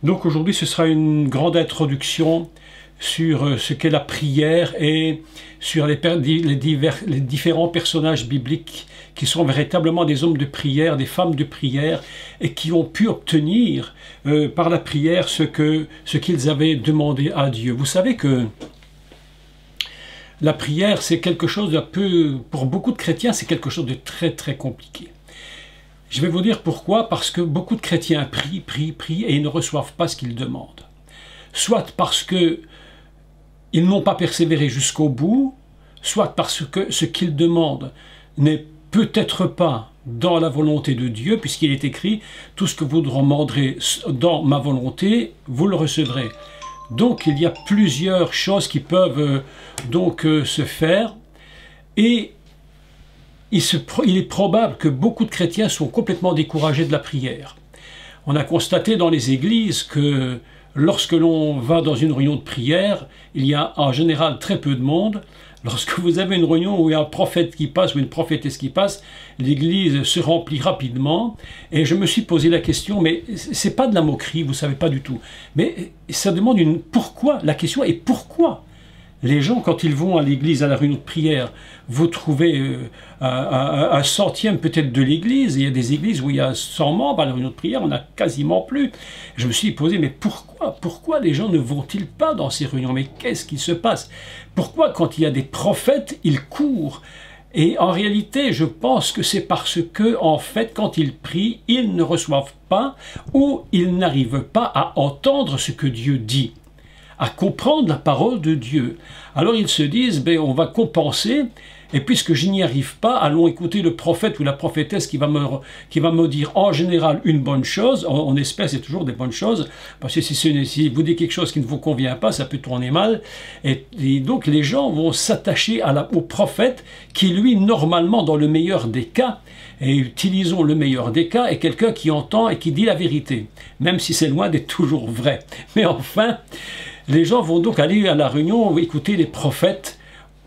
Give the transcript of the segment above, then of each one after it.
Donc aujourd'hui, ce sera une grande introduction sur ce qu'est la prière et sur les différents personnages bibliques qui sont véritablement des hommes de prière, des femmes de prière, et qui ont pu obtenir par la prière ce qu'ils avaient demandé à Dieu. Vous savez que la prière, c'est quelque chose d'un peu, pour beaucoup de chrétiens, c'est quelque chose de très très compliqué. Je vais vous dire pourquoi, parce que beaucoup de chrétiens prient et ils ne reçoivent pas ce qu'ils demandent. Soit parce que ils n'ont pas persévéré jusqu'au bout, soit parce que ce qu'ils demandent n'est peut-être pas dans la volonté de Dieu, puisqu'il est écrit « Tout ce que vous demanderez dans ma volonté, vous le recevrez ». Donc il y a plusieurs choses qui peuvent se faire, et il est probable que beaucoup de chrétiens sont complètement découragés de la prière. On a constaté dans les églises que lorsque l'on va dans une réunion de prière, il y a en général très peu de monde. Lorsque vous avez une réunion où il y a un prophète qui passe ou une prophétesse qui passe, l'église se remplit rapidement. Et je me suis posé la question, mais c'est pas de la moquerie, vous savez pas du tout. Mais ça demande pourquoi. La question est pourquoi? Les gens, quand ils vont à l'église, à la réunion de prière, vous trouvez un centième peut-être de l'église. Il y a des églises où il y a 100 membres, à la réunion de prière, on n'a quasiment plus. Je me suis posé, mais pourquoi les gens ne vont-ils pas dans ces réunions? Mais qu'est-ce qui se passe? Pourquoi, quand il y a des prophètes, ils courent? Et en réalité, je pense que c'est parce que, en fait, quand ils prient, ils ne reçoivent pas ou ils n'arrivent pas à entendre ce que Dieu dit, à comprendre la parole de Dieu. Alors ils se disent, on va compenser, et puisque je n'y arrive pas, allons écouter le prophète ou la prophétesse qui va me dire en général une bonne chose. On espère c'est toujours des bonnes choses, parce que si vous dites quelque chose qui ne vous convient pas, ça peut tourner mal. Et donc les gens vont s'attacher au prophète qui, lui, normalement, dans le meilleur des cas, et utilisons le meilleur des cas, est quelqu'un qui entend et qui dit la vérité, même si c'est loin d'être toujours vrai. Mais enfin, les gens vont donc aller à la réunion écouter les prophètes,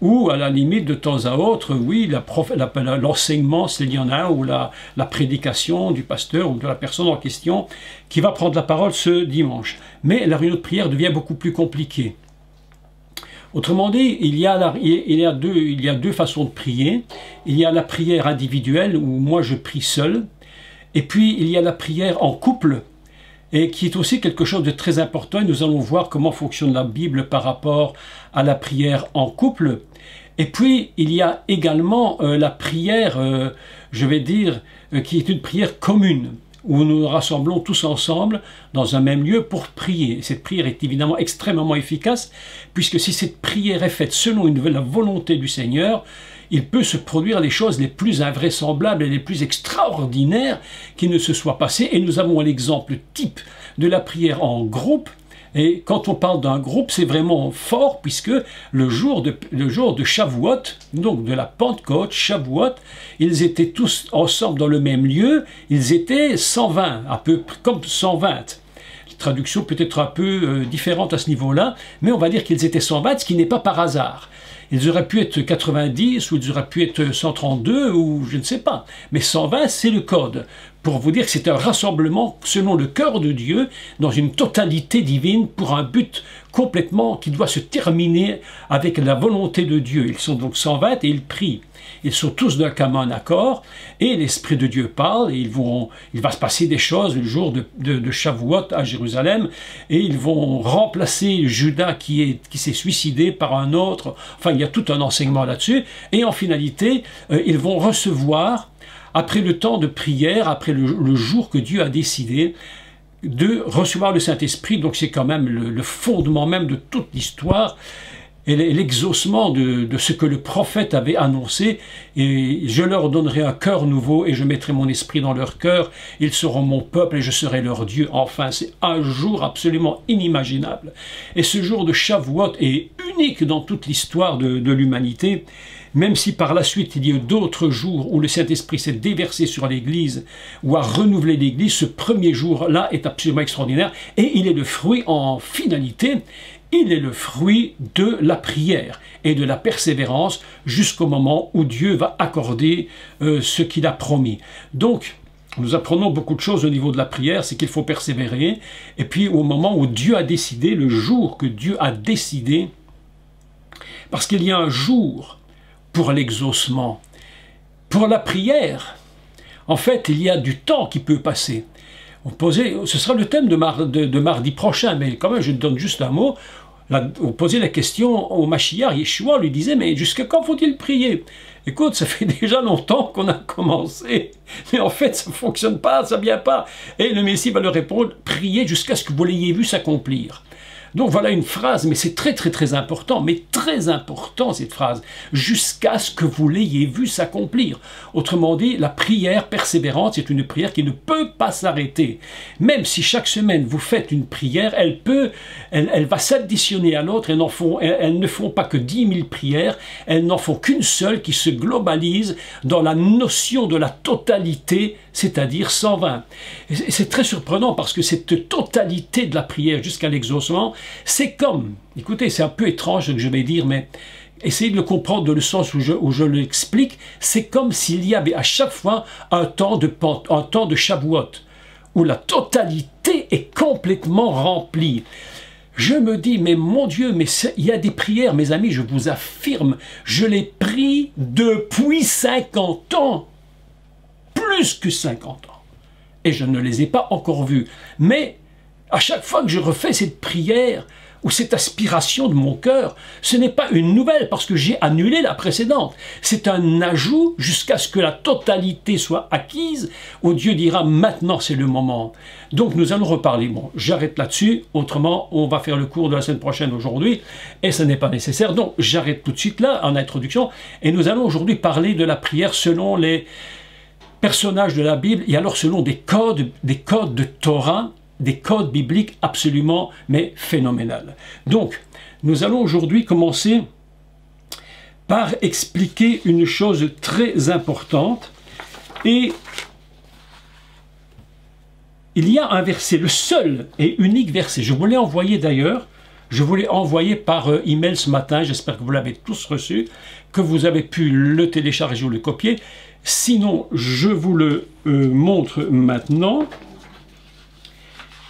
ou à la limite de temps à autre, oui, l'enseignement, s'il y en a un, ou la prédication du pasteur ou de la personne en question qui va prendre la parole ce dimanche. Mais la réunion de prière devient beaucoup plus compliquée. Autrement dit, il y a deux façons de prier. Il y a la prière individuelle, où moi je prie seul, et puis il y a la prière en couple, et qui est aussi quelque chose de très important, et nous allons voir comment fonctionne la Bible par rapport à la prière en couple. Et puis, il y a également la prière, je vais dire, qui est une prière commune, où nous nous rassemblons tous ensemble dans un même lieu pour prier. Cette prière est évidemment extrêmement efficace, puisque si cette prière est faite selon la volonté du Seigneur, il peut se produire les choses les plus invraisemblables et les plus extraordinaires qui ne se soient passées. Et nous avons l'exemple type de la prière en groupe. Et quand on parle d'un groupe, c'est vraiment fort, puisque le jour de Shavuot, donc de la Pentecôte, Shavuot, ils étaient tous ensemble dans le même lieu. Ils étaient 120, un peu comme 120. La traduction peut être un peu différente à ce niveau-là, mais on va dire qu'ils étaient 120, ce qui n'est pas par hasard. Ils auraient pu être 90 ou ils auraient pu être 132 ou je ne sais pas. Mais 120, c'est le code. Pour vous dire que c'est un rassemblement selon le cœur de Dieu, dans une totalité divine, pour un but complètement qui doit se terminer avec la volonté de Dieu. Ils sont donc 120 et ils prient. Ils sont tous d'un commun accord, et l'Esprit de Dieu parle, et il va se passer des choses le jour de Shavuot à Jérusalem, et ils vont remplacer Judas qui s'est suicidé par un autre. Enfin, il y a tout un enseignement là-dessus, et en finalité, ils vont recevoir, après le temps de prière, après le jour que Dieu a décidé, de recevoir le Saint-Esprit. Donc c'est quand même le fondement même de toute l'histoire, et l'exaucement de ce que le prophète avait annoncé. Et je leur donnerai un cœur nouveau et je mettrai mon esprit dans leur cœur, ils seront mon peuple et je serai leur Dieu. Enfin, c'est un jour absolument inimaginable. Et ce jour de Shavuot est unique dans toute l'histoire de l'humanité, même si par la suite il y a eu d'autres jours où le Saint-Esprit s'est déversé sur l'Église ou a renouvelé l'Église. Ce premier jour-là est absolument extraordinaire, et il est le fruit en finalité. Il est le fruit de la prière et de la persévérance jusqu'au moment où Dieu va accorder ce qu'il a promis. Donc, nous apprenons beaucoup de choses au niveau de la prière, c'est qu'il faut persévérer. Et puis au moment où Dieu a décidé, le jour que Dieu a décidé, parce qu'il y a un jour pour l'exaucement, pour la prière, en fait, il y a du temps qui peut passer. Ce sera le thème de mardi prochain, mais quand même, je donne juste un mot. On posait la question au Mashiach, Yeshua lui disait, mais jusqu'à quand faut-il prier? Écoute, ça fait déjà longtemps qu'on a commencé, mais en fait, ça ne fonctionne pas, ça ne vient pas. Et le Messie va leur répondre, priez jusqu'à ce que vous l'ayez vu s'accomplir. Donc voilà une phrase, mais c'est très très très important, mais très important cette phrase, jusqu'à ce que vous l'ayez vu s'accomplir. Autrement dit, la prière persévérante, c'est une prière qui ne peut pas s'arrêter. Même si chaque semaine vous faites une prière, elle va s'additionner à l'autre, elles ne font pas que 10 000 prières, elles n'en font qu'une seule qui se globalise dans la notion de la totalité, c'est-à-dire 120. C'est très surprenant parce que cette totalité de la prière jusqu'à l'exaucement, c'est comme, écoutez, c'est un peu étrange ce que je vais dire, mais essayez de le comprendre dans le sens où je l'explique, c'est comme s'il y avait à chaque fois un temps de Shavuot, où la totalité est complètement remplie. Je me dis, mais mon Dieu, mais il y a des prières, mes amis, je vous affirme, je les prie depuis 50 ans, plus que 50 ans, et je ne les ai pas encore vues, mais à chaque fois que je refais cette prière ou cette aspiration de mon cœur, ce n'est pas une nouvelle parce que j'ai annulé la précédente. C'est un ajout jusqu'à ce que la totalité soit acquise, où Dieu dira maintenant c'est le moment. Donc nous allons reparler. Bon, j'arrête là-dessus, autrement on va faire le cours de la semaine prochaine aujourd'hui et ce n'est pas nécessaire. Donc j'arrête tout de suite là en introduction et nous allons aujourd'hui parler de la prière selon les personnages de la Bible et alors selon des codes de Torah, des codes bibliques absolument, mais phénoménales. Donc, nous allons aujourd'hui commencer par expliquer une chose très importante. Et il y a un verset, le seul et unique verset. Je vous l'ai envoyé d'ailleurs, je vous l'ai envoyé par email ce matin, j'espère que vous l'avez tous reçu, que vous avez pu le télécharger ou le copier. Sinon, je vous le montre maintenant.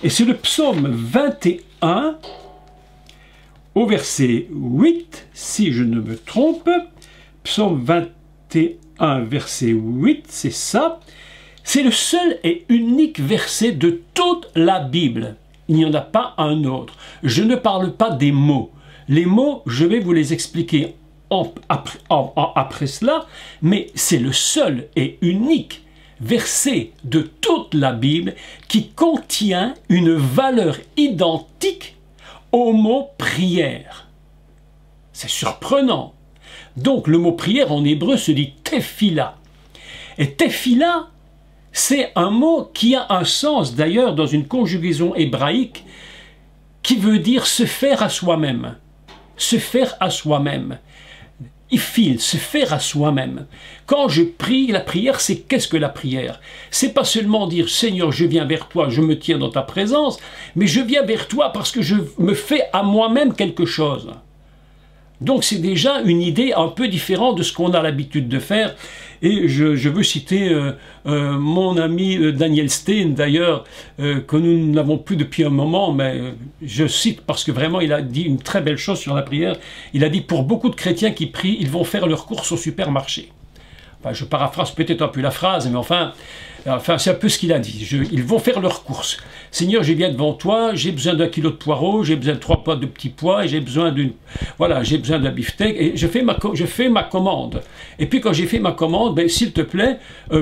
Et c'est le psaume 21, au verset 8, si je ne me trompe. Psaume 21, verset 8, c'est ça. C'est le seul et unique verset de toute la Bible. Il n'y en a pas un autre. Je ne parle pas des mots. Les mots, je vais vous les expliquer après cela, mais c'est le seul et unique verset de toute la Bible qui contient une valeur identique au mot prière. C'est surprenant. Donc le mot prière en hébreu se dit tefila. Et tefila, c'est un mot qui a un sens d'ailleurs dans une conjugaison hébraïque qui veut dire se faire à soi-même. Se faire à soi-même. Se faire à soi-même. Quand je prie, la prière, c'est qu'est-ce que la prière? C'est pas seulement dire Seigneur, je viens vers toi, je me tiens dans ta présence, mais je viens vers toi parce que je me fais à moi-même quelque chose. Donc c'est déjà une idée un peu différente de ce qu'on a l'habitude de faire. Et je veux citer mon ami Daniel Stein, d'ailleurs, que nous n'avons plus depuis un moment, mais je cite parce que vraiment il a dit une très belle chose sur la prière. Il a dit, pour beaucoup de chrétiens qui prient, ils vont faire leurs courses au supermarché. Enfin, je paraphrase peut-être un peu la phrase, mais enfin c'est un peu ce qu'il a dit. Ils vont faire leurs courses. Seigneur, je viens devant toi, j'ai besoin d'un kilo de poireaux, j'ai besoin de 3 poids de petits pois, et j'ai besoin j'ai besoin d'un beefsteak, et je fais ma commande. Et puis quand j'ai fait ma commande, ben, s'il te plaît,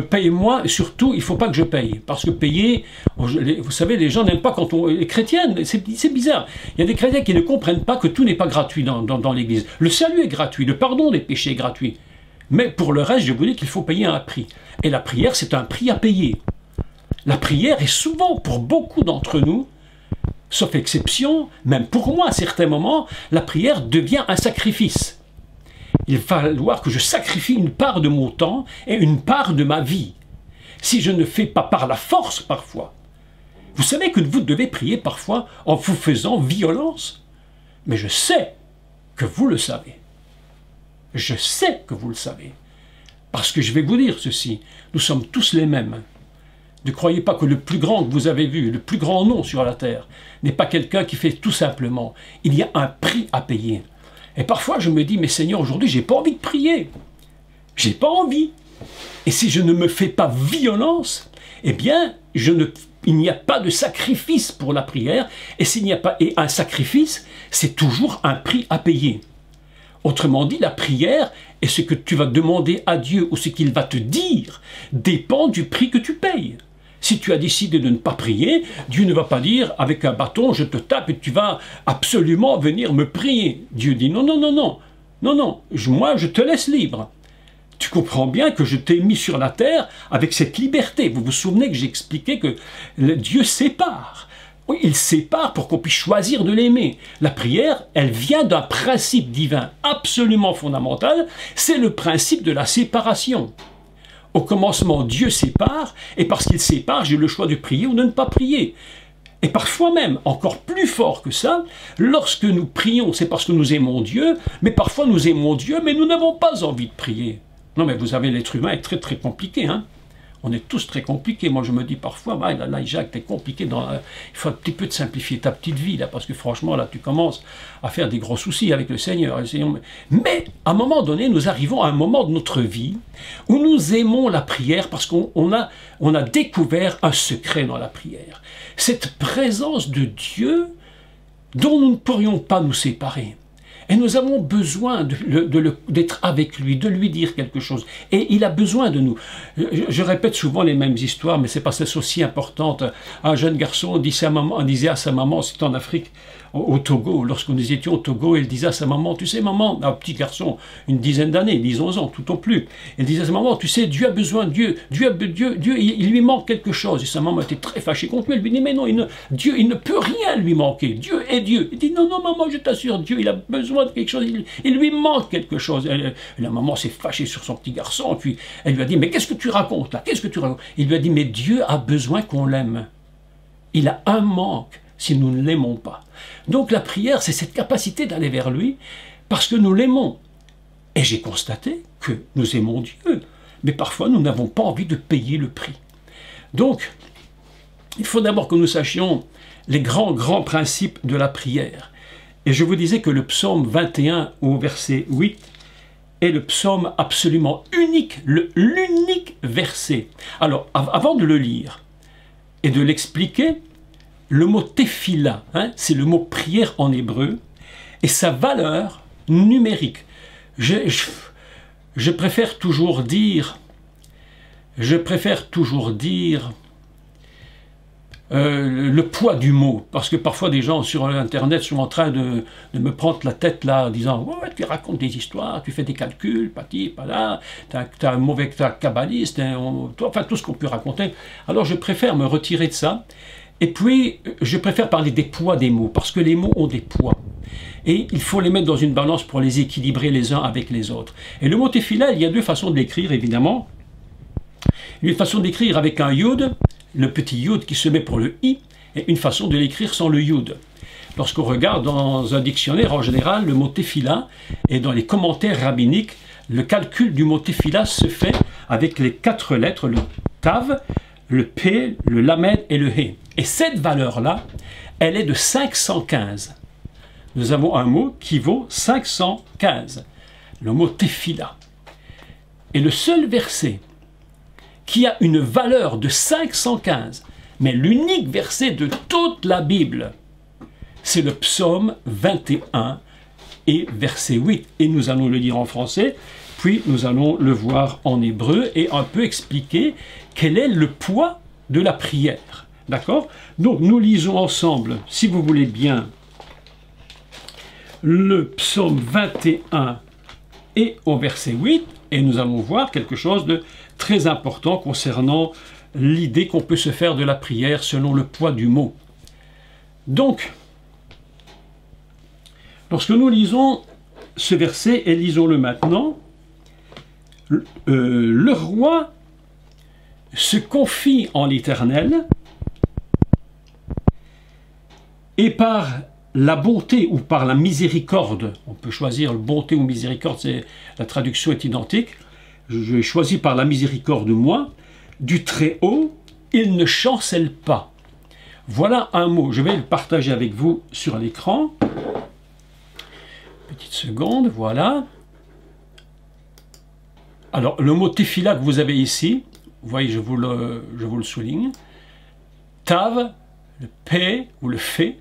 paye-moi, et surtout, il ne faut pas que je paye. Parce que payer, vous savez, les gens n'aiment pas quand on... Les chrétiens, c'est bizarre. Il y a des chrétiens qui ne comprennent pas que tout n'est pas gratuit dans l'Église. Le salut est gratuit, le pardon des péchés est gratuit. Mais pour le reste, je vous dis qu'il faut payer un prix. Et la prière, c'est un prix à payer. La prière est souvent, pour beaucoup d'entre nous, sauf exception, même pour moi à certains moments, la prière devient un sacrifice. Il va falloir que je sacrifie une part de mon temps et une part de ma vie. Si je ne fais pas par la force parfois. Vous savez que vous devez prier parfois en vous faisant violence. Mais je sais que vous le savez. Je sais que vous le savez. Parce que je vais vous dire ceci, nous sommes tous les mêmes. Ne croyez pas que le plus grand que vous avez vu, le plus grand nom sur la terre, n'est pas quelqu'un qui fait tout simplement. Il y a un prix à payer. Et parfois je me dis, mais Seigneur, aujourd'hui, j'ai pas envie de prier. J'ai pas envie. Et si je ne me fais pas violence, eh bien, il n'y a pas de sacrifice pour la prière. Et s'il n'y a pas un sacrifice, c'est toujours un prix à payer. Autrement dit, la prière et ce que tu vas demander à Dieu ou ce qu'il va te dire dépend du prix que tu payes. Si tu as décidé de ne pas prier, Dieu ne va pas dire avec un bâton, je te tape et tu vas absolument venir me prier. Dieu dit non, non, non, non, non, non, moi je te laisse libre. Tu comprends bien que je t'ai mis sur la terre avec cette liberté. Vous vous souvenez que j'ai expliqué que Dieu sépare. Oui, il sépare pour qu'on puisse choisir de l'aimer. La prière, elle vient d'un principe divin absolument fondamental, c'est le principe de la séparation. Au commencement, Dieu sépare, et parce qu'il sépare, j'ai le choix de prier ou de ne pas prier. Et parfois même, encore plus fort que ça, lorsque nous prions, c'est parce que nous aimons Dieu, mais parfois nous aimons Dieu, mais nous n'avons pas envie de prier. Non mais vous savez, l'être humain est très très compliqué, hein. On est tous très compliqués. Moi, je me dis parfois, bah, là, Jacques, t'es compliqué. Il faut un petit peu de simplifier ta petite vie, là, parce que franchement, là, tu commences à faire des gros soucis avec le Seigneur. Mais, à un moment donné, nous arrivons à un moment de notre vie où nous aimons la prière parce qu'on a découvert un secret dans la prière. Cette présence de Dieu dont nous ne pourrions pas nous séparer. Et nous avons besoin d'être avec lui, de lui dire quelque chose. Et il a besoin de nous. Je répète souvent les mêmes histoires, mais c'est parce que c'est aussi importante. Un jeune garçon disait à sa maman, c'était en Afrique, au Togo, lorsque nous étions au Togo, il disait à sa maman, tu sais maman, un petit garçon, une dizaine d'années, 10-11 ans, tout au plus, il disait à sa maman, tu sais, Dieu a besoin de Dieu, il lui manque quelque chose. Et sa maman était très fâchée contre lui, elle lui dit, mais non, Dieu, il ne peut rien lui manquer, Dieu est Dieu. Il dit, non, non maman, je t'assure, Dieu, il a besoin de quelque chose, il lui manque quelque chose. La maman s'est fâchée sur son petit garçon, puis elle lui a dit, mais qu'est-ce que tu racontes là, qu'est-ce que tu racontes? Il lui a dit, mais Dieu a besoin qu'on l'aime. Il a un manque si nous ne l'aimons pas. Donc la prière, c'est cette capacité d'aller vers lui parce que nous l'aimons. Et j'ai constaté que nous aimons Dieu, mais parfois nous n'avons pas envie de payer le prix. Donc, il faut d'abord que nous sachions les grands principes de la prière. Et je vous disais que le psaume 21 au verset 8 est le psaume absolument unique, l'unique verset. Alors, avant de le lire et de l'expliquer, le mot tefila, hein, c'est le mot prière en hébreu, et sa valeur numérique. Je préfère toujours dire le poids du mot, parce que parfois des gens sur Internet sont en train de me prendre la tête là, en disant ouais, tu racontes des histoires, tu fais des calculs, pati, pala, t'es un mauvais kabbaliste, enfin tout ce qu'on peut raconter. Alors je préfère me retirer de ça. Et puis, je préfère parler des poids des mots, parce que les mots ont des poids. Et il faut les mettre dans une balance pour les équilibrer les uns avec les autres. Et le mot tefila, il y a deux façons de l'écrire, évidemment. Une façon d'écrire avec un yud, le petit yud qui se met pour le i, et une façon de l'écrire sans le yud. Lorsqu'on regarde dans un dictionnaire, en général, le mot tefila, et dans les commentaires rabbiniques, le calcul du mot tefila se fait avec les 4 lettres, le tav, le P, le Lamed et le He. Et cette valeur-là, elle est de 515. Nous avons un mot qui vaut 515, le mot tefila. Et le seul verset qui a une valeur de 515, mais l'unique verset de toute la Bible, c'est le psaume 21 et verset 8. Et nous allons le lire en français, puis nous allons le voir en hébreu et un peu expliquer quel est le poids de la prière. D'accord? Donc nous lisons ensemble, si vous voulez bien, le psaume 21 et au verset 8, et nous allons voir quelque chose de très important concernant l'idée qu'on peut se faire de la prière selon le poids du mot. Donc, lorsque nous lisons ce verset, et lisons-le maintenant, le roi se confie en l'Éternel et par la bonté ou par la miséricorde, on peut choisir bonté ou miséricorde, la traduction est identique, je choisis par la miséricorde moi, du Très-Haut, il ne chancelle pas. Voilà un mot, je vais le partager avec vous sur l'écran. Petite seconde, voilà. Alors, le mot tefila que vous avez ici, vous voyez, je vous le souligne. Tav, le P ou le Fé,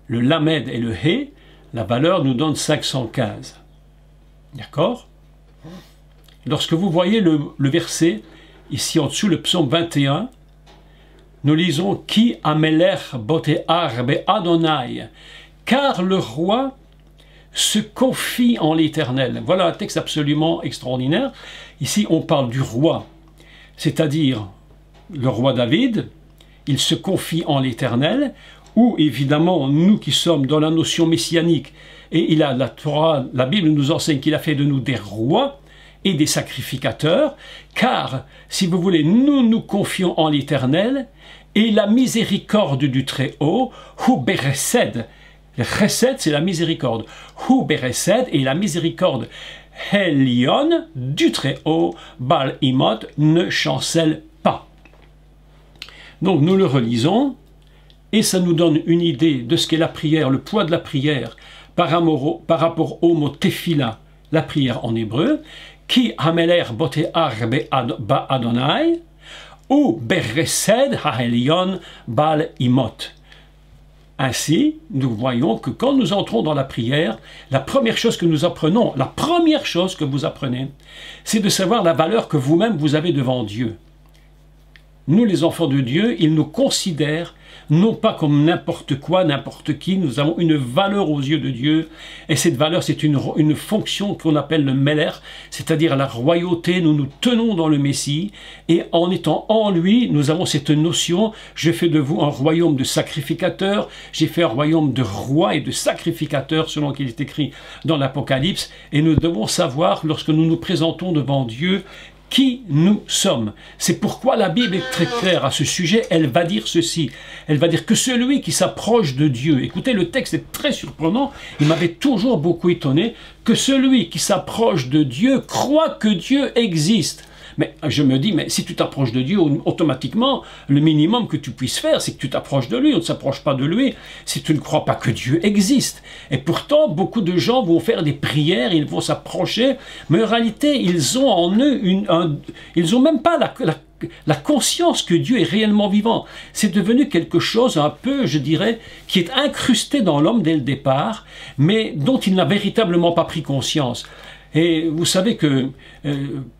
le Lamed et le He, la valeur nous donne 515. D'accord? Lorsque vous voyez le verset, ici en dessous, le psaume 21, nous lisons « Ki ameler botear be Adonai » car le roi se confie en l'Éternel. Voilà un texte absolument extraordinaire. Ici, on parle du roi, c'est-à-dire le roi David. Il se confie en l'Éternel, ou évidemment, nous qui sommes dans la notion messianique, et la Torah, la Bible nous enseigne qu'il a fait de nous des rois et des sacrificateurs, car, si vous voulez, nous nous confions en l'Éternel, et la miséricorde du Très-Haut, Hu Beresed, le Chesed, c'est la miséricorde, Hu Beresed, et la miséricorde Helion du Très-Haut, Bal Imot, ne chancelle pas. Donc nous le relisons, et ça nous donne une idée de ce qu'est la prière, le poids de la prière, par rapport au mot tefila, la prière en hébreu, Ki hameler botear ba Adonai, ou beresed ha'elion bal imot. Ainsi, nous voyons que quand nous entrons dans la prière, la première chose que nous apprenons, la première chose que vous apprenez, c'est de savoir la valeur que vous-même vous avez devant Dieu. Nous, les enfants de Dieu, il nous considère non pas comme n'importe quoi, n'importe qui, nous avons une valeur aux yeux de Dieu, et cette valeur, c'est une fonction qu'on appelle le Meler, c'est-à-dire la royauté, nous nous tenons dans le Messie, et en étant en lui, nous avons cette notion, je fais de vous un royaume de sacrificateurs, j'ai fait un royaume de rois et de sacrificateurs, selon qu'il est écrit dans l'Apocalypse, et nous devons savoir, lorsque nous nous présentons devant Dieu, qui nous sommes. C'est pourquoi la Bible est très claire à ce sujet. Elle va dire ceci. Elle va dire que celui qui s'approche de Dieu, écoutez, le texte est très surprenant, il m'avait toujours beaucoup étonné, que celui qui s'approche de Dieu croit que Dieu existe. Mais je me dis, mais si tu t'approches de Dieu, automatiquement, le minimum que tu puisses faire, c'est que tu t'approches de lui. On ne s'approche pas de lui si tu ne crois pas que Dieu existe. Et pourtant, beaucoup de gens vont faire des prières, ils vont s'approcher, mais en réalité, ils ont en eux, ils n'ont même pas la conscience que Dieu est réellement vivant. C'est devenu quelque chose un peu, je dirais, qui est incrusté dans l'homme dès le départ, mais dont il n'a véritablement pas pris conscience. Et vous savez que,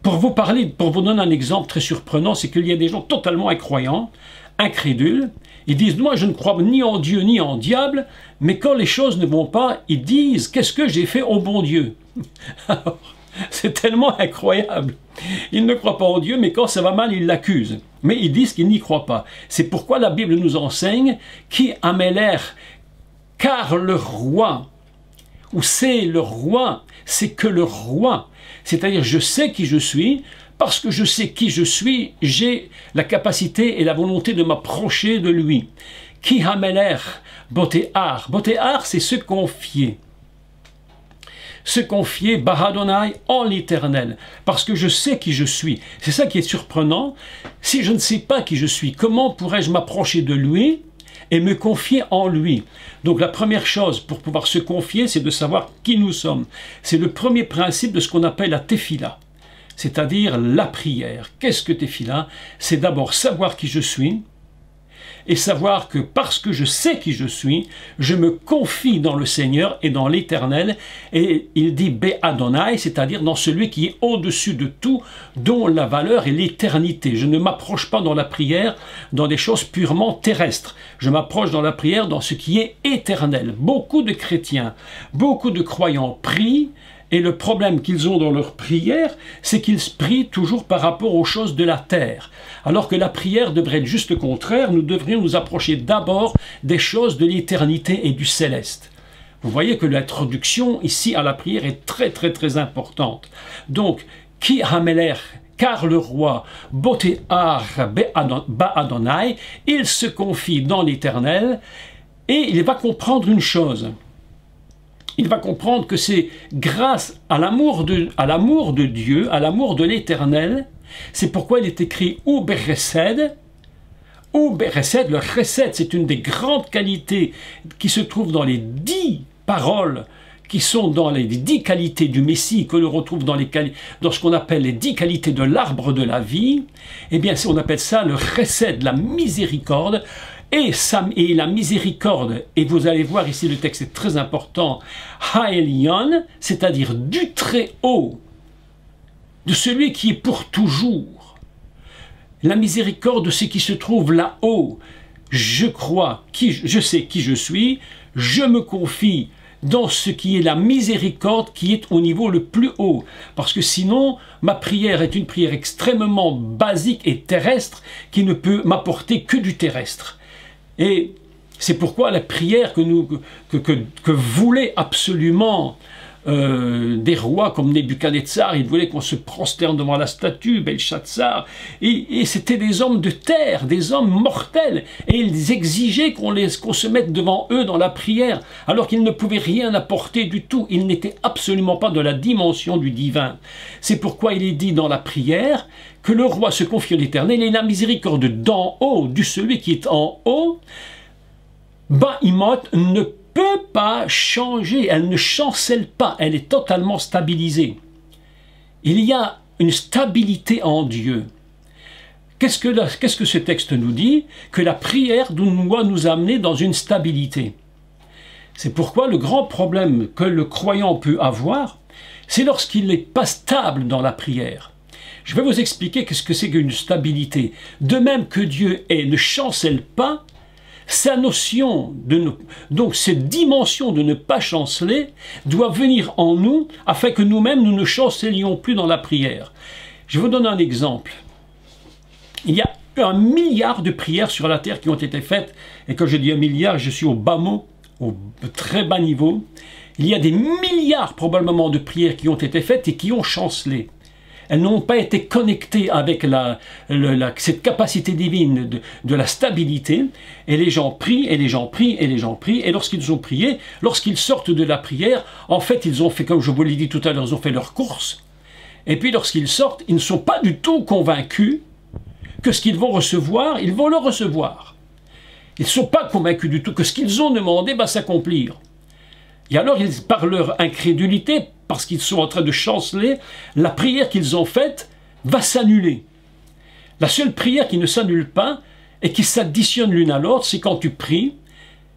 pour vous donner un exemple très surprenant, c'est qu'il y a des gens totalement incroyants, incrédules. Ils disent, moi je ne crois ni en Dieu ni en diable, mais quand les choses ne vont pas, ils disent, qu'est-ce que j'ai fait au bon Dieu? Alors, c'est tellement incroyable. Ils ne croient pas en Dieu, mais quand ça va mal, ils l'accusent. Mais ils disent qu'ils n'y croient pas. C'est pourquoi la Bible nous enseigne, qui améler, car le roi, ou c'est le roi, c'est que le roi, c'est-à-dire je sais qui je suis, parce que je sais qui je suis, j'ai la capacité et la volonté de m'approcher de lui. Ki hameler, botear. Botear, c'est se confier. Se confier, Bahadonai, en l'Éternel, parce que je sais qui je suis. C'est ça qui est surprenant. Si je ne sais pas qui je suis, comment pourrais-je m'approcher de lui et me confier en lui? Donc la première chose pour pouvoir se confier, c'est de savoir qui nous sommes. C'est le premier principe de ce qu'on appelle la tefila, c'est-à-dire la prière. Qu'est-ce que tefila? C'est d'abord savoir qui je suis, et savoir que parce que je sais qui je suis, je me confie dans le Seigneur et dans l'Éternel, et il dit Be Adonai, c'est-à-dire dans celui qui est au-dessus de tout, dont la valeur est l'éternité. Je ne m'approche pas dans la prière dans des choses purement terrestres. Je m'approche dans la prière dans ce qui est éternel. Beaucoup de chrétiens, beaucoup de croyants prient, et le problème qu'ils ont dans leur prière, c'est qu'ils prient toujours par rapport aux choses de la terre. Alors que la prière devrait être juste le contraire, nous devrions nous approcher d'abord des choses de l'éternité et du céleste. Vous voyez que l'introduction ici à la prière est très très très importante. Donc, Ki hameler, car le roi, Botear ba Adonai, il se confie dans l'Éternel et il va comprendre une chose. Il va comprendre que c'est grâce à l'amour de Dieu, à l'amour de l'Éternel, c'est pourquoi il est écrit ou beresed, Ou Chesed, le Chesed, c'est une des grandes qualités qui se trouve dans les 10 paroles qui sont dans les 10 qualités du Messie, que l'on retrouve dans ce qu'on appelle les 10 qualités de l'arbre de la vie. Eh bien, on appelle ça le Chesed, la miséricorde. Et la miséricorde, et vous allez voir ici, le texte est très important, Ha'elyon, c'est-à-dire du très haut, de celui qui est pour toujours. La miséricorde de ce qui se trouve là-haut. Je sais qui je suis, je me confie dans ce qui est la miséricorde qui est au niveau le plus haut. Parce que sinon, ma prière est une prière extrêmement basique et terrestre qui ne peut m'apporter que du terrestre. Et c'est pourquoi la prière que voulaient absolument des rois comme Nebuchadnezzar, ils voulaient qu'on se prosterne devant la statue, Belshazzar, et c'était des hommes de terre, des hommes mortels, et ils exigeaient qu'on se mette devant eux dans la prière, alors qu'ils ne pouvaient rien apporter du tout, ils n'étaient absolument pas de la dimension du divin. C'est pourquoi il est dit dans la prière que le roi se confie à l'Éternel, et la miséricorde d'en haut, du celui qui est en haut, Ba'imot ne peut pas changer, elle ne chancelle pas, elle est totalement stabilisée. Il y a une stabilité en Dieu. Qu'est-ce que ce texte nous dit? Que la prière doit nous amener dans une stabilité. C'est pourquoi le grand problème que le croyant peut avoir, c'est lorsqu'il n'est pas stable dans la prière. Je vais vous expliquer qu'est-ce que c'est qu'une stabilité. De même que Dieu ne chancelle pas, sa notion donc cette dimension de ne pas chanceler doit venir en nous afin que nous-mêmes nous ne chancelions plus dans la prière. Je vous donne un exemple. Il y a 1 milliard de prières sur la terre qui ont été faites, et quand je dis 1 milliard, je suis au bas mot, au très bas niveau. Il y a des milliards probablement de prières qui ont été faites et qui ont chancelé. Elles n'ont pas été connectées avec cette capacité divine de la stabilité, et les gens prient, et les gens prient, et les gens prient, et lorsqu'ils ont prié, lorsqu'ils sortent de la prière, en fait ils ont fait, comme je vous l'ai dit tout à l'heure, ils ont fait leur course, et puis lorsqu'ils sortent, ils ne sont pas du tout convaincus que ce qu'ils vont recevoir, ils vont le recevoir. Ils ne sont pas convaincus du tout que ce qu'ils ont demandé va s'accomplir. Et alors, par leur incrédulité, parce qu'ils sont en train de chanceler, la prière qu'ils ont faite va s'annuler. La seule prière qui ne s'annule pas et qui s'additionne l'une à l'autre, c'est quand tu pries,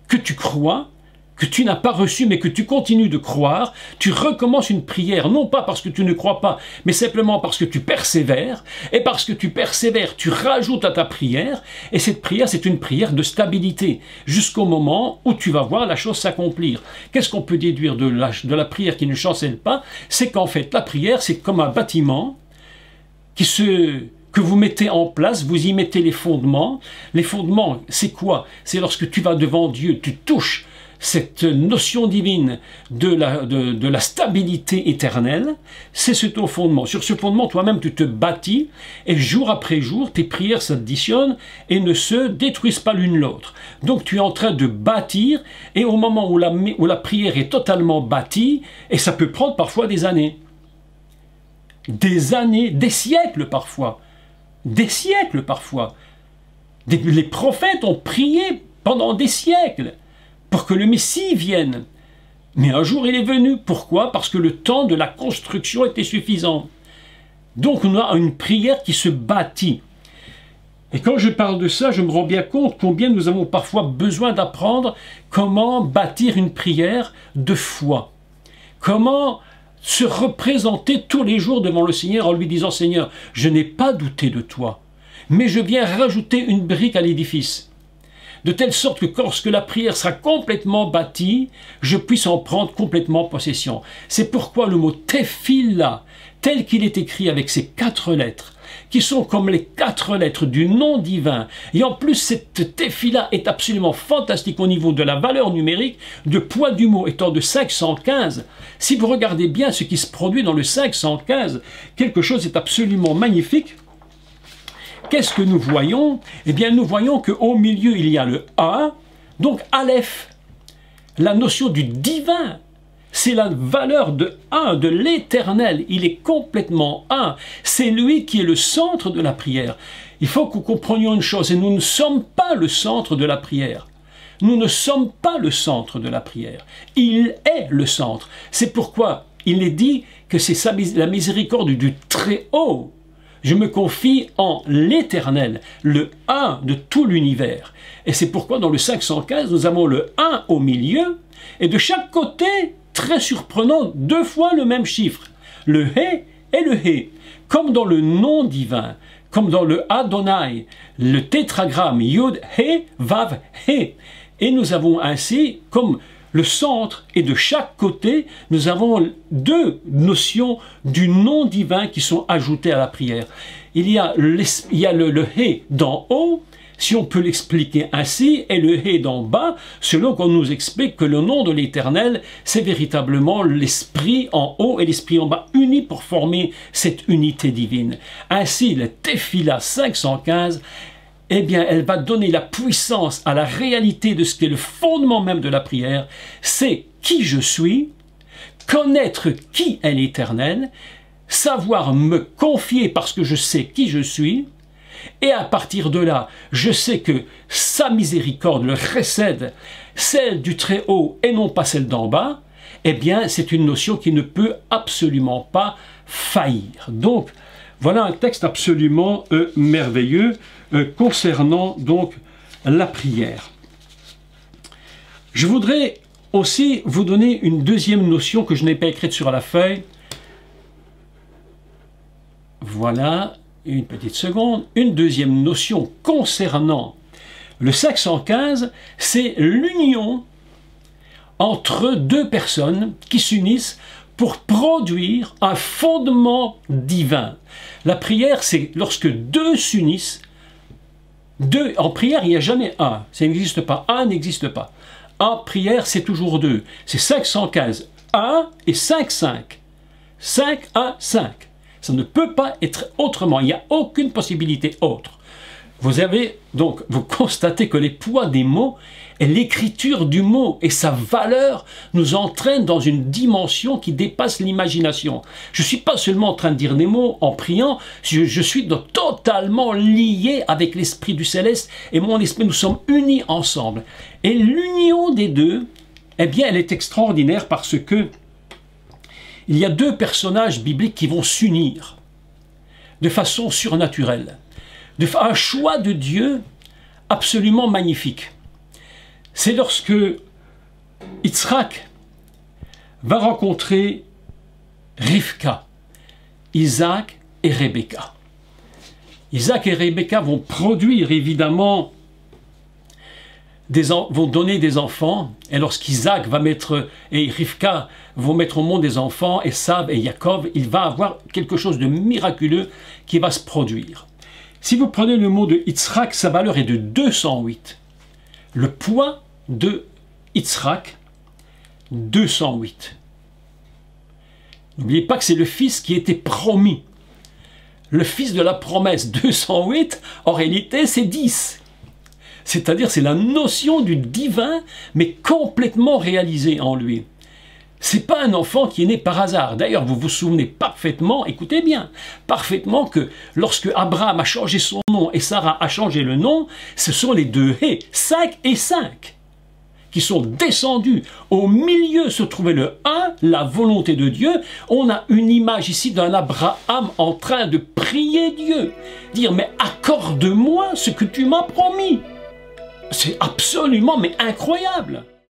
que tu crois, que tu n'as pas reçu, mais que tu continues de croire, tu recommences une prière, non pas parce que tu ne crois pas, mais simplement parce que tu persévères, et parce que tu persévères, tu rajoutes à ta prière, et cette prière, c'est une prière de stabilité, jusqu'au moment où tu vas voir la chose s'accomplir. Qu'est-ce qu'on peut déduire de la prière qui ne chancelle pas? C'est qu'en fait, la prière, c'est comme un bâtiment que vous mettez en place, vous y mettez les fondements. Les fondements, c'est quoi? C'est lorsque tu vas devant Dieu, tu touches cette notion divine de la stabilité éternelle, c'est ton fondement. Sur ce fondement, toi-même, tu te bâtis, et jour après jour, tes prières s'additionnent et ne se détruisent pas l'une l'autre. Donc tu es en train de bâtir, et au moment où la prière est totalement bâtie, et ça peut prendre parfois des années, des siècles parfois, les prophètes ont prié pendant des siècles, pour que le Messie vienne. Mais un jour il est venu. Pourquoi? Parce que le temps de la construction était suffisant. Donc on a une prière qui se bâtit. Et quand je parle de ça, je me rends bien compte combien nous avons parfois besoin d'apprendre comment bâtir une prière de foi. Comment se représenter tous les jours devant le Seigneur en lui disant « Seigneur, je n'ai pas douté de toi, mais je viens rajouter une brique à l'édifice. » De telle sorte que lorsque la prière sera complètement bâtie, je puisse en prendre complètement possession. C'est pourquoi le mot « tefila », tel qu'il est écrit avec ces 4 lettres, qui sont comme les 4 lettres du nom divin, et en plus cette tefila est absolument fantastique au niveau de la valeur numérique, de poids du mot étant de 515. Si vous regardez bien ce qui se produit dans le 515, quelque chose est absolument magnifique. Qu'est-ce que nous voyons? Eh bien, nous voyons qu'au milieu, il y a le A, donc Aleph, la notion du divin, C'est la valeur de un, de l'Éternel. Il est complètement un. C'est lui qui est le centre de la prière. Il faut que nous comprenions une chose, et nous ne sommes pas le centre de la prière. Nous ne sommes pas le centre de la prière. Il est le centre. C'est pourquoi il est dit que c'est la miséricorde du Très-Haut. Je me confie en l'Éternel, le un de tout l'univers. Et c'est pourquoi dans le 515, nous avons le 1 au milieu, et de chaque côté, très surprenant, 2 fois le même chiffre, le He et le He, comme dans le nom divin, comme dans le Adonai, le tétragramme Yud He Vav He. Et nous avons ainsi, comme le centre, et de chaque côté, nous avons 2 notions du nom divin qui sont ajoutées à la prière. Il y a le He d'en haut, si on peut l'expliquer ainsi, et le He d'en bas, selon qu'on nous explique que le nom de l'Éternel, c'est véritablement l'Esprit en haut et l'Esprit en bas, unis pour former cette unité divine. Ainsi, le Tefila 515, eh bien, elle va donner la puissance à la réalité de ce qui est le fondement même de la prière, c'est qui je suis, connaître qui est l'Éternel, savoir me confier parce que je sais qui je suis, et à partir de là, je sais que sa miséricorde, le chesed, celle du Très-Haut et non pas celle d'en bas, eh bien, c'est une notion qui ne peut absolument pas faillir. Donc, voilà un texte absolument merveilleux concernant donc la prière. Je voudrais aussi vous donner une deuxième notion que je n'ai pas écrite sur la feuille. Voilà. Une petite seconde, une deuxième notion concernant le 515, c'est l'union entre 2 personnes qui s'unissent pour produire un fondement divin. La prière, c'est lorsque 2 s'unissent. En prière, il n'y a jamais un, ça n'existe pas, un n'existe pas. En prière, c'est toujours 2. C'est 515, 1 et 5, 5. 5, 1, 5. Ça ne peut pas être autrement, il n'y a aucune possibilité autre. Vous constatez que les poids des mots et l'écriture du mot et sa valeur nous entraînent dans une dimension qui dépasse l'imagination. Je ne suis pas seulement en train de dire des mots en priant, je suis totalement lié avec l'Esprit du Céleste et mon esprit, nous sommes unis ensemble. Et l'union des 2, eh bien, elle est extraordinaire parce que il y a 2 personnages bibliques qui vont s'unir de façon surnaturelle. Un choix de Dieu absolument magnifique. C'est lorsque Yitzhak va rencontrer Rivka, Isaac et Rebecca. Isaac et Rebecca vont produire évidemment vont donner des enfants, et lorsqu'Isaac va et Rivka vont mettre au monde des enfants, Esav et Jacob, il va avoir quelque chose de miraculeux qui va se produire. Si vous prenez le mot de Yitzhak, sa valeur est de 208. Le poids de Yitzhak, 208. N'oubliez pas que c'est le fils qui était promis. Le fils de la promesse, 208, en réalité c'est 10. C'est-à-dire, c'est la notion du divin, mais complètement réalisée en lui. C'est pas un enfant qui est né par hasard. D'ailleurs, vous vous souvenez parfaitement, écoutez bien, parfaitement que lorsque Abraham a changé son nom et Sarah a changé le nom, ce sont les 2 He, 5 et 5, qui sont descendus. Au milieu se trouvait le 1, la volonté de Dieu. On a une image ici d'un Abraham en train de prier Dieu, dire, mais accorde-moi ce que tu m'as promis. C'est absolument mais incroyable.